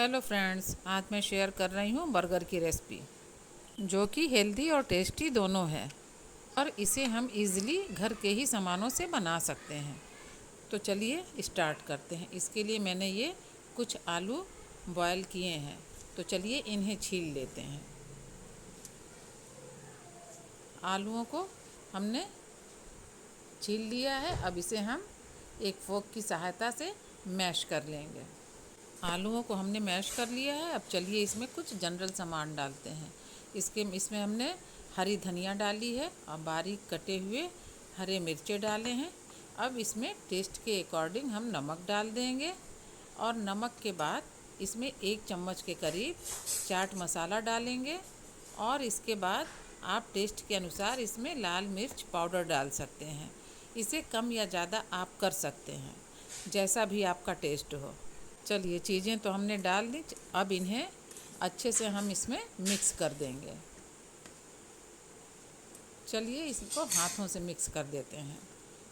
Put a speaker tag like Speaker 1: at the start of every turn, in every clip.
Speaker 1: Hello friends, आज मैं share कर रही हूँ बर्गर की रेसिपी जो कि हेल्दी और टेस्टी दोनों है और इसे हम इजीली घर के ही सामानों से बना सकते हैं। तो चलिए स्टार्ट करते हैं। इसके लिए मैंने ये कुछ आलू बॉयल किए हैं, तो चलिए इन्हें छील लेते हैं। आलूओं को हमने छील लिया है। अब इसे हम एक फोक की सहायता से मैश कर लेंगे। आलूओं को हमने मैश कर लिया है। अब चलिए इसमें कुछ जनरल सामान डालते हैं। इसमें हमने हरी धनिया डाली है और बारीक कटे हुए हरे मिर्चे डाले हैं। अब इसमें टेस्ट के अकॉर्डिंग हम नमक डाल देंगे और नमक के बाद इसमें 1 चम्मच के करीब चाट मसाला डालेंगे और इसके बाद आप टेस्ट के अनुसार इसमें लाल मिर्च पाउडर डाल सकते हैं। इसे कम या ज़्यादा आप कर सकते हैं, जैसा भी आपका टेस्ट हो। चलिए चीज़ें तो हमने डाल दी। अब इन्हें अच्छे से हम इसमें मिक्स कर देंगे। चलिए इसको हाथों से मिक्स कर देते हैं।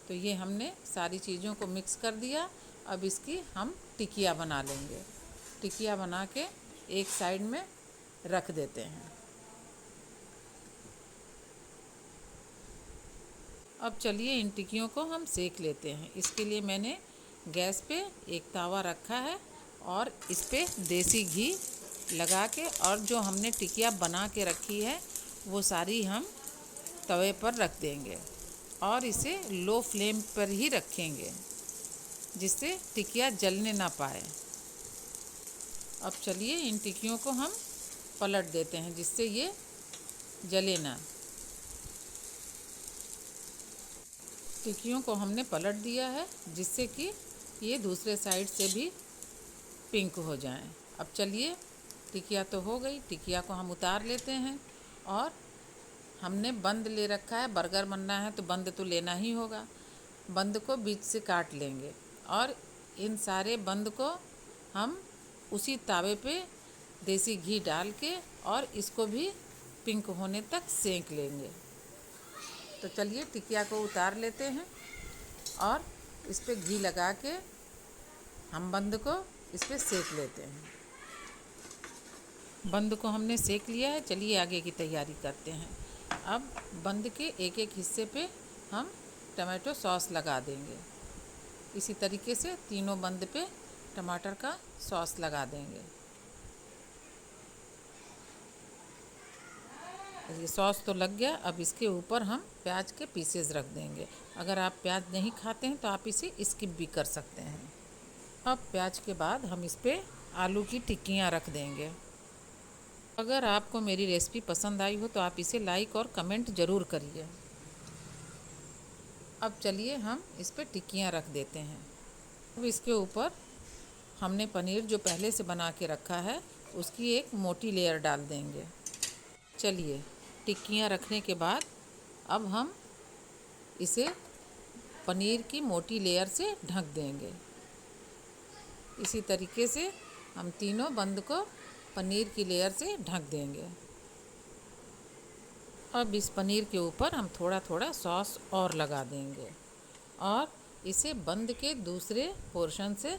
Speaker 1: तो ये हमने सारी चीज़ों को मिक्स कर दिया। अब इसकी हम टिकिया बना लेंगे। टिकिया बना के एक साइड में रख देते हैं। अब चलिए इन टिकियों को हम सेक लेते हैं। इसके लिए मैंने गैस पे एक तवा रखा है और इस पे देसी घी लगा के और जो हमने टिकिया बना के रखी है वो सारी हम तवे पर रख देंगे और इसे लो फ्लेम पर ही रखेंगे, जिससे टिकिया जलने ना पाए। अब चलिए इन टिकियों को हम पलट देते हैं, जिससे ये जले ना। टिकियों को हमने पलट दिया है, जिससे कि ये दूसरे साइड से भी पिंक हो जाएं। अब चलिए टिकिया तो हो गई। टिकिया को हम उतार लेते हैं और हमने बंद ले रखा है। बर्गर बनना है तो बंद तो लेना ही होगा। बंद को बीच से काट लेंगे और इन सारे बंद को हम उसी तावे पे देसी घी डाल के और इसको भी पिंक होने तक सेंक लेंगे। तो चलिए टिकिया को उतार लेते हैं और इस पे घी लगा के हम बंद को इस पे सेक लेते हैं। बंद को हमने सेक लिया है। चलिए आगे की तैयारी करते हैं। अब बंद के एक एक हिस्से पे हम टमाटो सॉस लगा देंगे। इसी तरीके से तीनों बंद पे टमाटर का सॉस लगा देंगे। ये सॉस तो लग गया। अब इसके ऊपर हम प्याज के पीसेस रख देंगे। अगर आप प्याज नहीं खाते हैं तो आप इसे स्किप भी कर सकते हैं। अब प्याज के बाद हम इस पे आलू की टिक्कियाँ रख देंगे। अगर आपको मेरी रेसिपी पसंद आई हो तो आप इसे लाइक और कमेंट ज़रूर करिए। अब चलिए हम इस पे टिक्कियाँ रख देते हैं। अब इसके ऊपर हमने पनीर जो पहले से बना के रखा है उसकी एक मोटी लेयर डाल देंगे। चलिए टिक्कियाँ रखने के बाद अब हम इसे पनीर की मोटी लेयर से ढक देंगे। इसी तरीके से हम तीनों बंद को पनीर की लेयर से ढक देंगे। अब इस पनीर के ऊपर हम थोड़ा थोड़ा सॉस और लगा देंगे और इसे बंद के दूसरे पोर्शन से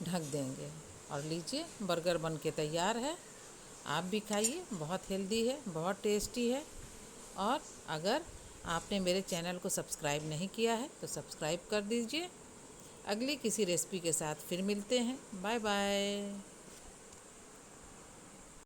Speaker 1: ढक देंगे। और लीजिए बर्गर बन के तैयार है। आप भी खाइए, बहुत हेल्दी है, बहुत टेस्टी है। और अगर आपने मेरे चैनल को सब्सक्राइब नहीं किया है तो सब्सक्राइब कर दीजिए। अगली किसी रेसिपी के साथ फिर मिलते हैं। Bye bye.